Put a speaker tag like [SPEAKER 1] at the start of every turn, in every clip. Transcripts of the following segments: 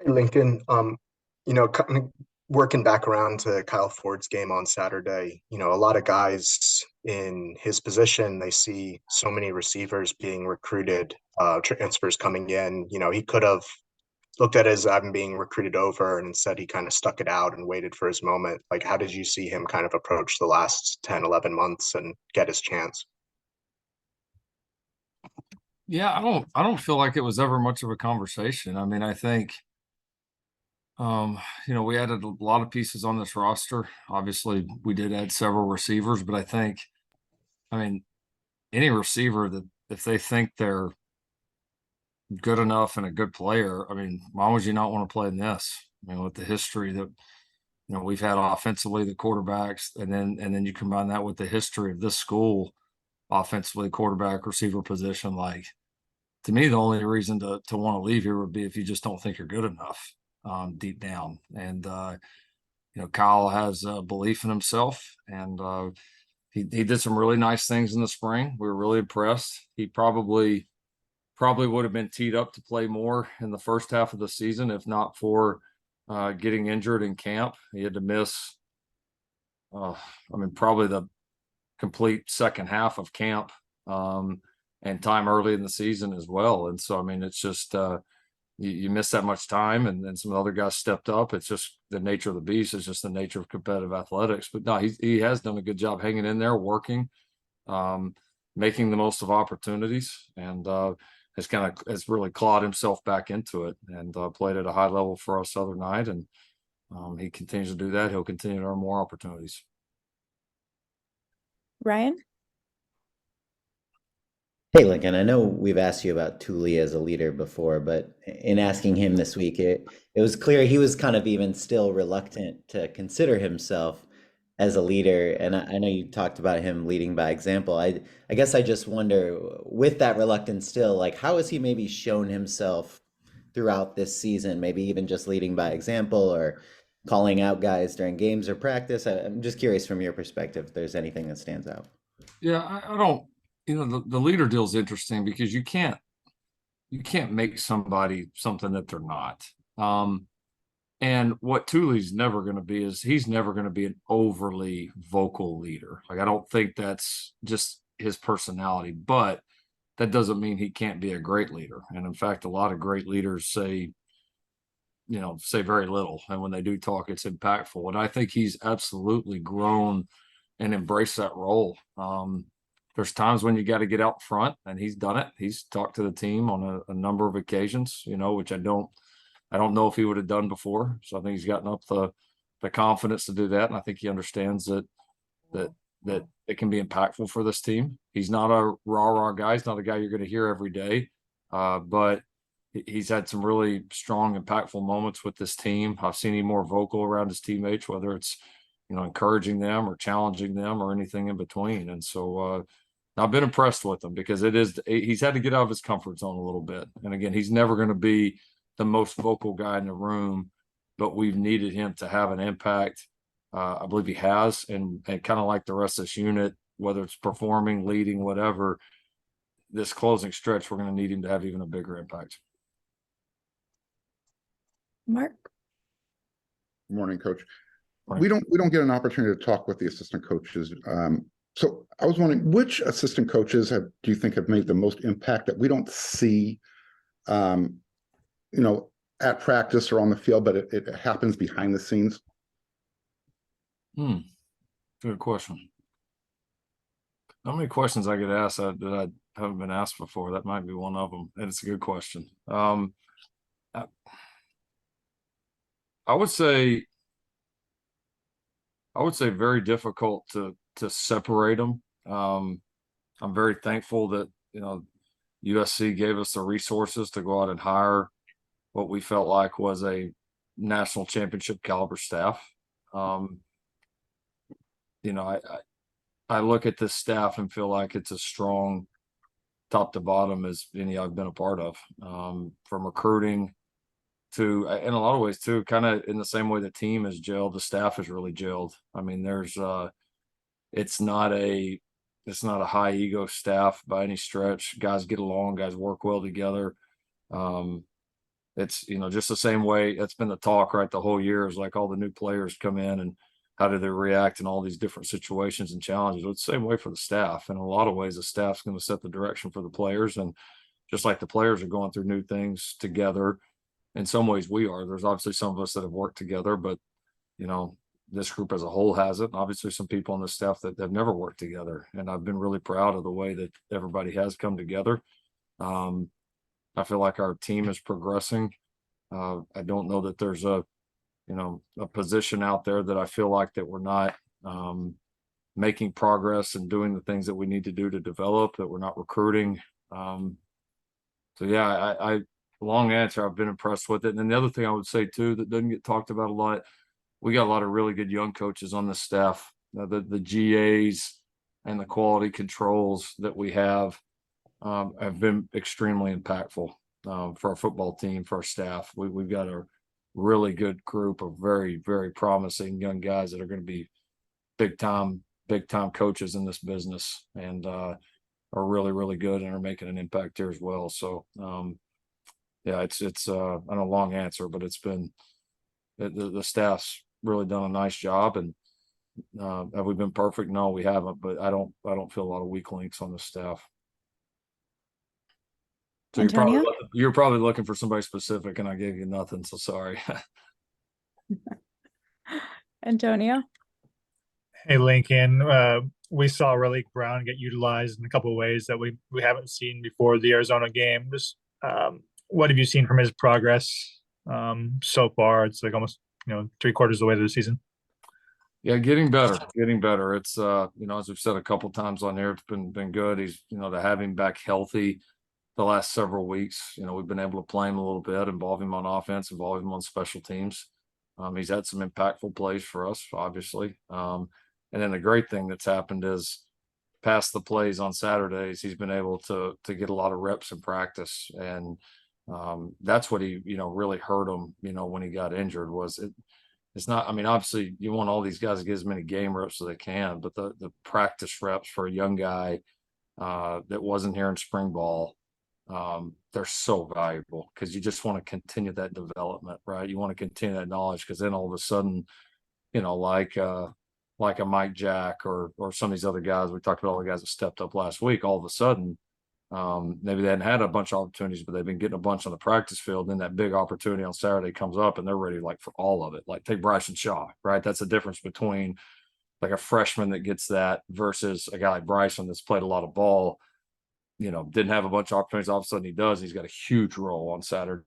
[SPEAKER 1] Lincoln, kind of working back around to Kyle Ford's game on Saturday, a lot of guys in his position, they see so many receivers being recruited, transfers coming in. He could have looked at it as I'm being recruited over, and instead he kind of stuck it out and waited for his moment. Like, how did you see him kind of approach the last 10, 11 months and get his chance?
[SPEAKER 2] Yeah, I don't feel like it was ever much of a conversation. I mean, I think we added a lot of pieces on this roster. Obviously, we did add several receivers, but I mean, any receiver that if they think they're good enough and a good player, I mean, why would you not want to play in this? I mean, with the history that we've had offensively, the quarterbacks, and then you combine that with the history of this school offensively, quarterback, receiver position, like to me, the only reason to want to leave here would be if you just don't think you're good enough deep down. And Kyle has belief in himself, and he did some really nice things in the spring. We were really impressed. He probably would have been teed up to play more in the first half of the season if not for getting injured in camp. He had to miss, probably the complete second half of camp. And time early in the season as well. And so, I mean, it's just you miss that much time, and then some other guys stepped up. It's just the nature of the beast. It's just the nature of competitive athletics. But no, he has done a good job hanging in there, working, making the most of opportunities, and has really clawed himself back into it and played at a high level for us the other night. And he continues to do that. He'll continue to earn more opportunities.
[SPEAKER 3] Ryan?
[SPEAKER 4] Hey, Lincoln, I know we've asked you about Thule as a leader before, but in asking him this week, it was clear he was kind of even still reluctant to consider himself as a leader. And I know you talked about him leading by example. I guess I just wonder, with that reluctance still, like how has he maybe shown himself throughout this season? Maybe even just leading by example or calling out guys during games or practice. I'm just curious from your perspective if there's anything that stands out.
[SPEAKER 2] Yeah, I don't. The leader deal is interesting because you can't make somebody something that they're not. And what Thule's never going to be is he's never going to be an overly vocal leader. Like I don't think that's just his personality, but that doesn't mean he can't be a great leader. And in fact, a lot of great leaders say very little, and when they do talk, it's impactful. And I think he's absolutely grown and embraced that role. There's times when you got to get out front, and he's done it. He's talked to the team on a number of occasions, which I don't know if he would have done before. So I think he's gotten up the confidence to do that, and I think he understands that it can be impactful for this team. He's not a rah guy. He's not a guy you're going to hear every day, but he's had some really strong, impactful moments with this team. I've seen him more vocal around his teammates, whether it's encouraging them or challenging them or anything in between. And so I've been impressed with him because he's had to get out of his comfort zone a little bit. And again, he's never going to be the most vocal guy in the room, but we've needed him to have an impact. I believe he has, and kind of like the rest of this unit, whether it's performing, leading, whatever, this closing stretch, we're going to need him to have even a bigger impact.
[SPEAKER 3] Mark?
[SPEAKER 5] Good morning, Coach.
[SPEAKER 2] Right.
[SPEAKER 5] We don't get an opportunity to talk with the assistant coaches. So I was wondering, which assistant coaches do you think have made the most impact that we don't see, at practice or on the field, but it happens behind the scenes?
[SPEAKER 2] Good question. How many questions I get asked that I haven't been asked before? That might be one of them, and it's a good question. I would say very difficult to separate them. I'm very thankful that USC gave us the resources to go out and hire what we felt like was a national championship caliber staff. I look at this staff and feel like it's as strong top to bottom as any I've been a part of, from recruiting to, in a lot of ways too, kind of in the same way the team is gelled, the staff is really gelled. I mean, it's not a high ego staff by any stretch. Guys get along, guys work well together. it's, just the same way that's been the talk, right? The whole year is like all the new players come in and how do they react in all these different situations and challenges. Well, it's the same way for the staff. In a lot of ways, the staff's going to set the direction for the players. And just like the players are going through new things together, in some ways we are. There's obviously some of us that have worked together, but this group as a whole has it. And obviously some people on the staff that have never worked together. And I've been really proud of the way that everybody has come together. I feel like our team is progressing. I don't know that there's a position out there that I feel like that we're not making progress and doing the things that we need to do to develop, that we're not recruiting. So yeah, I long answer, I've been impressed with it. And then the other thing I would say too, that doesn't get talked about a lot, we got a lot of really good young coaches on the staff. The GAs and the quality controls that we have been extremely impactful for our football team, for our staff. We've got a really good group of very, very promising young guys that are going to be big time coaches in this business, and are really, really good and are making an impact here as well. So yeah, it's I know, a long answer, but it's been the staff's really done a nice job. And have we been perfect? No, we haven't, but I don't feel a lot of weak links on the staff. So
[SPEAKER 3] Antonio?
[SPEAKER 2] you're probably looking for somebody specific, and I gave you nothing, so sorry.
[SPEAKER 3] Antonio?
[SPEAKER 6] Hey, Lincoln. We saw Relic Brown get utilized in a couple of ways that we haven't seen before the Arizona game. Just what have you seen from his progress so far? It's like almost 3/4 of the way through the season.
[SPEAKER 2] Yeah, getting better. It's as we've said a couple times on here, it's been good. He's to have him back healthy the last several weeks. We've been able to play him a little bit, involve him on offense, involve him on special teams. He's had some impactful plays for us, obviously. And then the great thing that's happened is past the plays on Saturdays, he's been able to get a lot of reps in practice. And that's what he, really hurt him, when he got injured. It's not, I mean, obviously you want all these guys to get as many game reps as they can, but the practice reps for a young guy that wasn't here in spring ball, they're so valuable, because you just want to continue that development, right? You want to continue that knowledge, because then all of a sudden, like a Mike Jack or some of these other guys, we talked about all the guys that stepped up last week, all of a sudden, maybe they hadn't had a bunch of opportunities, but they've been getting a bunch on the practice field. Then that big opportunity on Saturday comes up and they're ready for all of it. Like take Bryce and Shaw, right? That's the difference between like a freshman that gets that versus a guy like Bryson that's played a lot of ball, didn't have a bunch of opportunities. All of a sudden he does. He's got a huge role on Saturday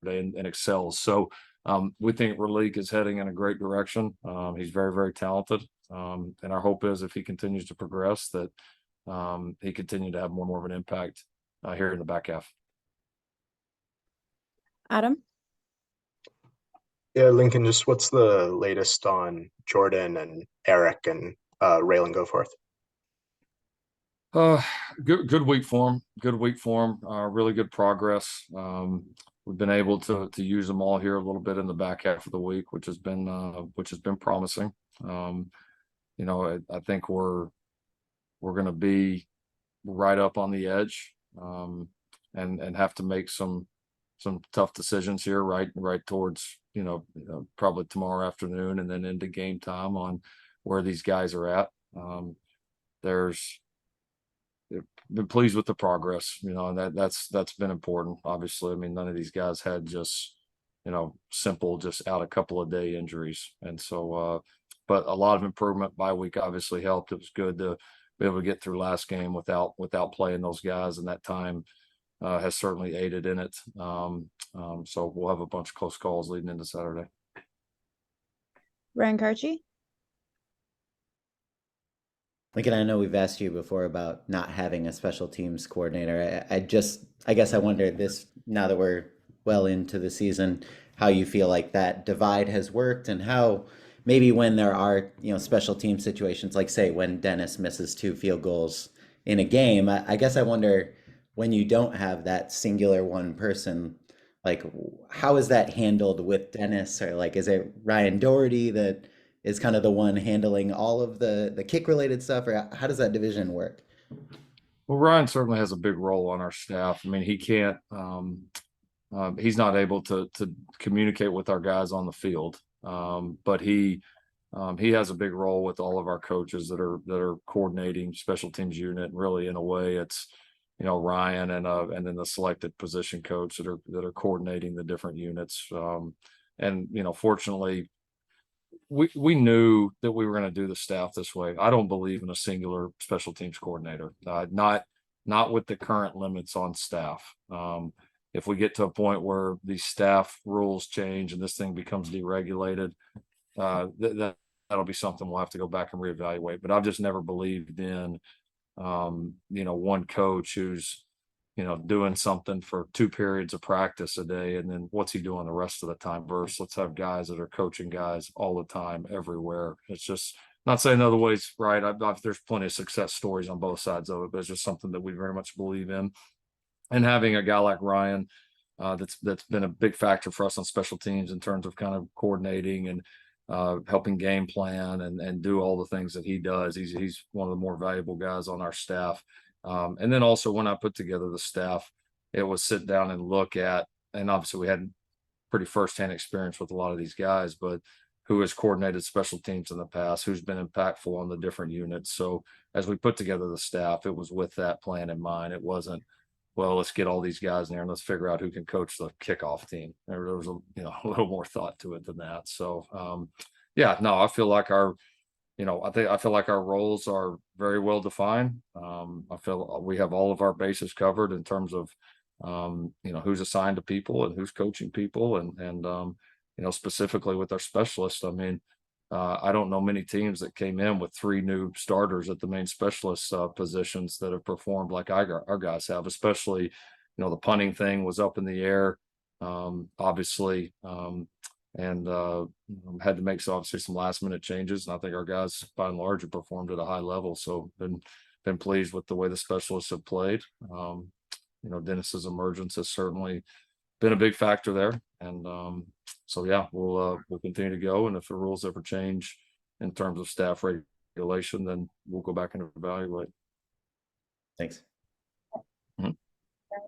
[SPEAKER 2] and excels. So we think Relique is heading in a great direction. He's very, very talented. And our hope is if he continues to progress that he continue to have more and more of an impact here in the back half.
[SPEAKER 3] Adam?
[SPEAKER 1] Yeah, Lincoln, just what's the latest on Jordan and Eric and Raylan Goforth?
[SPEAKER 2] Good week for him. Really good progress. We've been able to use them all here a little bit in the back half of the week, which has been promising. I think we're going to be right up on the edge, and have to make some tough decisions here, right towards probably tomorrow afternoon and then into game time on where these guys are at. Been pleased with the progress, and that's been important. Obviously, I mean, none of these guys had just simple just out a couple of day injuries, and so but a lot of improvement by week obviously helped. It was good to be able to get through last game without playing those guys, and that time has certainly aided in it. So we'll have a bunch of close calls leading into Saturday.
[SPEAKER 3] Ryan Carchi?
[SPEAKER 4] Lincoln, I know we've asked you before about not having a special teams coordinator. I guess I wonder this, now that we're well into the season, how you feel like that divide has worked, and how maybe when there are, special team situations, like say when Dennis misses 2 field goals in a game, I guess I wonder, when you don't have that singular one person, like how is that handled with Dennis? Or like, is it Ryan Doherty that is kind of the one handling all of the kick related stuff, or how does that division work?
[SPEAKER 2] Well, Ryan certainly has a big role on our staff. I mean, he can't he's not able to communicate with our guys on the field. But he has a big role with all of our coaches that are coordinating special teams unit. And really, in a way, it's Ryan and then the selected position coach that are coordinating the different units. And fortunately, we knew that we were going to do the staff this way. I don't believe in a singular special teams coordinator. Not with the current limits on staff. If we get to a point where these staff rules change and this thing becomes deregulated, that'll be something we'll have to go back and reevaluate. But I've just never believed in, one coach who's, doing something for 2 periods of practice a day, and then what's he doing the rest of the time? Versus let's have guys that are coaching guys all the time, everywhere. It's just not saying the other way's right. There's plenty of success stories on both sides of it, but it's just something that we very much believe in. And having a guy like Ryan, that's been a big factor for us on special teams in terms of kind of coordinating and helping game plan and do all the things that he does. He's one of the more valuable guys on our staff. And then also when I put together the staff, it was sit down and look at, and obviously we had pretty firsthand experience with a lot of these guys, but who has coordinated special teams in the past, who's been impactful on the different units. So as we put together the staff, it was with that plan in mind. It wasn't, well, let's get all these guys in there and let's figure out who can coach the kickoff team. There was a little more thought to it than that. So I feel like I feel like our roles are very well defined. I feel we have all of our bases covered in terms of who's assigned to people and who's coaching people, and specifically with our specialists. I mean, I don't know many teams that came in with 3 new starters at the main specialist positions that have performed like our guys have. Especially, the punting thing was up in the air, obviously, and had to make obviously some last minute changes. And I think our guys, by and large, have performed at a high level. So been pleased with the way the specialists have played. Dennis's emergence has certainly been a big factor there. And we'll continue to go. And if the rules ever change in terms of staff regulation, then we'll go back and evaluate.
[SPEAKER 4] Thanks.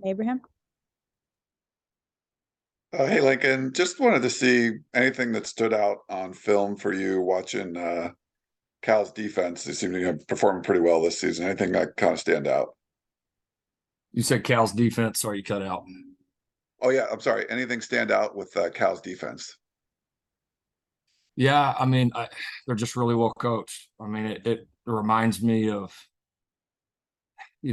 [SPEAKER 3] Abraham.
[SPEAKER 7] Hey, Lincoln, just wanted to see anything that stood out on film for you watching Cal's defense. They seem to be performing pretty well this season. Anything that kind of stand out?
[SPEAKER 2] You said Cal's defense, sorry, you cut out.
[SPEAKER 7] Oh yeah, I'm sorry. Anything stand out with Cal's defense?
[SPEAKER 2] Yeah, I mean, they're just really well coached. I mean, it reminds me of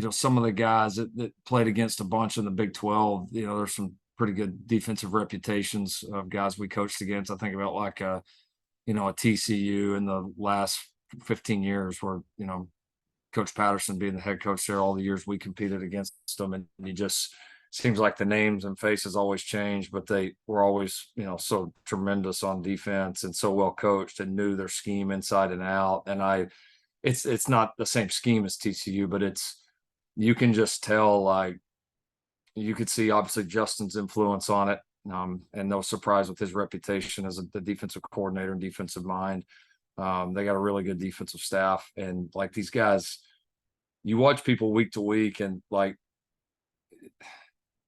[SPEAKER 2] some of the guys that played against a bunch in the Big 12. There's some pretty good defensive reputations of guys we coached against. I think about like a TCU in the last 15 years where, Coach Patterson being the head coach there all the years we competed against them. And you just seems like the names and faces always change, but they were always, so tremendous on defense and so well coached and knew their scheme inside and out. And it's not the same scheme as TCU, but you can just tell, like, you could see obviously Justin's influence on it, and no surprise with his reputation as the defensive coordinator and defensive mind. They got a really good defensive staff, and like these guys, you watch people week to week, and like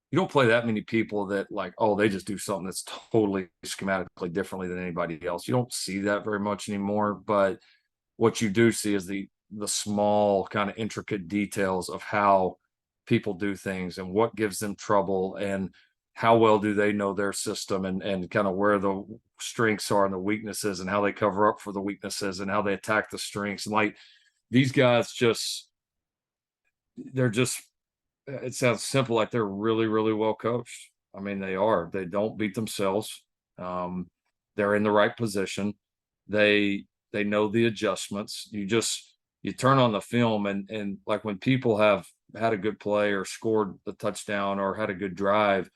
[SPEAKER 2] you don't play that many people that like, oh, they just do something that's totally schematically differently than anybody else. You don't see that very much anymore, but what you do see is the small kind of intricate details of how people do things and what gives them trouble and how well do they know their system and kind of where the strengths are and the weaknesses and how they cover up for the weaknesses and how they attack the strengths. And like these guys it sounds simple, like they're really, really well coached. I mean, they don't beat themselves. They're in the right position. They know the adjustments. You turn on the film and like when people have had a good play or scored a touchdown or had a good drive,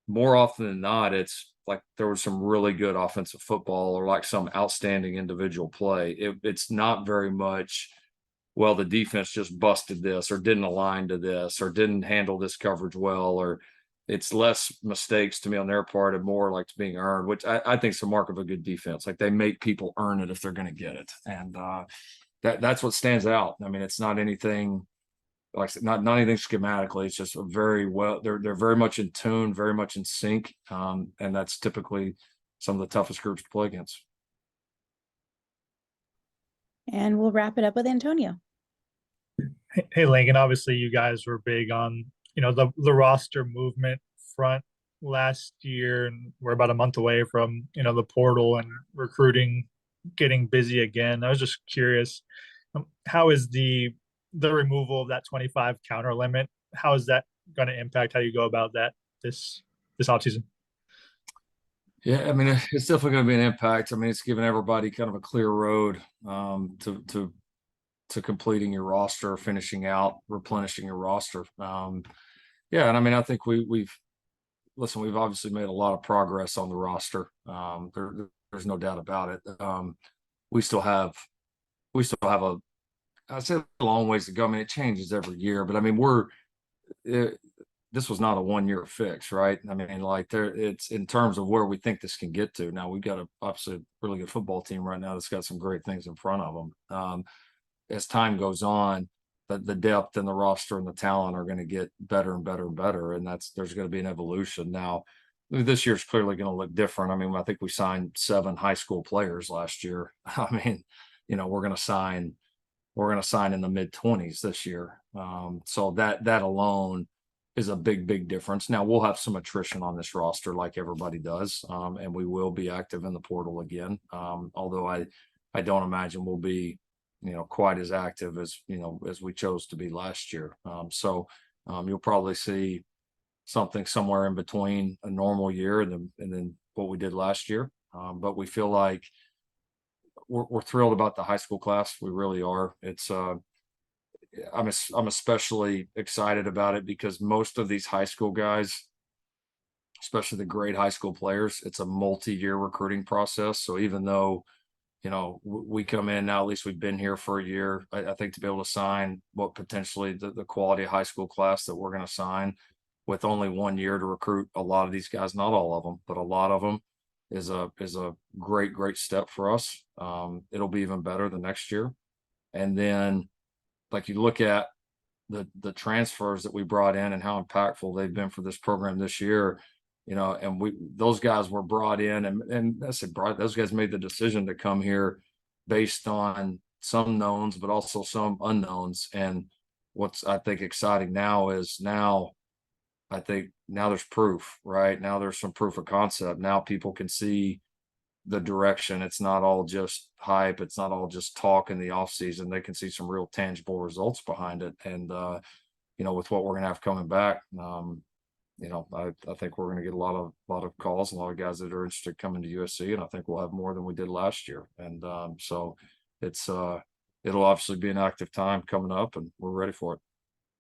[SPEAKER 2] more often than not, it's like there was some really good offensive football or like some outstanding individual play. It's not very much, well, the defense just busted this or didn't align to this or didn't handle this coverage well, or it's less mistakes to me on their part and more like it's being earned, which I think is a mark of a good defense. Like they make people earn it if they're going to get it. And that's what stands out. I mean, it's not anything like I said, not anything schematically. It's just a very well. They're very much in tune, very much in sync, and that's typically some of the toughest groups to play against.
[SPEAKER 3] And we'll wrap it up with Antonio.
[SPEAKER 6] Hey, Lincoln, obviously you guys were big on, the roster movement front last year, and we're about a month away from, the portal and recruiting getting busy again. I was just curious, how is the removal of that 25 counter limit, how is that going to impact how you go about that this offseason?
[SPEAKER 2] Yeah, I mean, it's definitely going to be an impact. I mean, it's giving everybody kind of a clear road to completing your roster, finishing out, replenishing your roster. Yeah, and I mean, I think we've obviously made a lot of progress on the roster. There's no doubt about it. We still have I'd say a long ways to go. I mean, it changes every year, but I mean, this was not a 1 year fix, right? I mean, like it's in terms of where we think this can get to. Now we've got obviously a really good football team right now that's got some great things in front of them. As time goes on, the depth and the roster and the talent are going to get better and better and better, and there's going to be an evolution. Now, this year's clearly going to look different. I mean, I think we signed 7 high school players last year. I mean, we're going to sign in the mid-20s this year. So that alone is a big difference. Now we'll have some attrition on this roster like everybody does, and we will be active in the portal again. Although I don't imagine we'll be quite as active as as we chose to be last year. So you'll probably see something somewhere in between a normal year and then what we did last year. But we feel like we're thrilled about the high school class. We really are. It's I'm especially excited about it because most of these high school guys, especially the great high school players, it's a multi-year recruiting process. So even though we come in now, at least we've been here for a year. I think to be able to sign what potentially the quality of high school class that we're going to sign with only 1 year to recruit a lot of these guys, not all of them, but a lot of them is a great step for us. It'll be even better the next year. And then like you look at the transfers that we brought in and how impactful they've been for this program this year, and those guys were brought in and I said, those guys made the decision to come here based on some knowns, but also some unknowns. And what's, I think, exciting now is I think now there's proof, right? Now there's some proof of concept. Now people can see the direction. It's not all just hype. It's not all just talk in the off season. They can see some real tangible results behind it. And, with what we're going to have coming back, I think we're going to get a lot of calls, and a lot of guys that are interested coming to USC, and I think we'll have more than we did last year. And so it'll obviously be an active time coming up, and we're ready for it.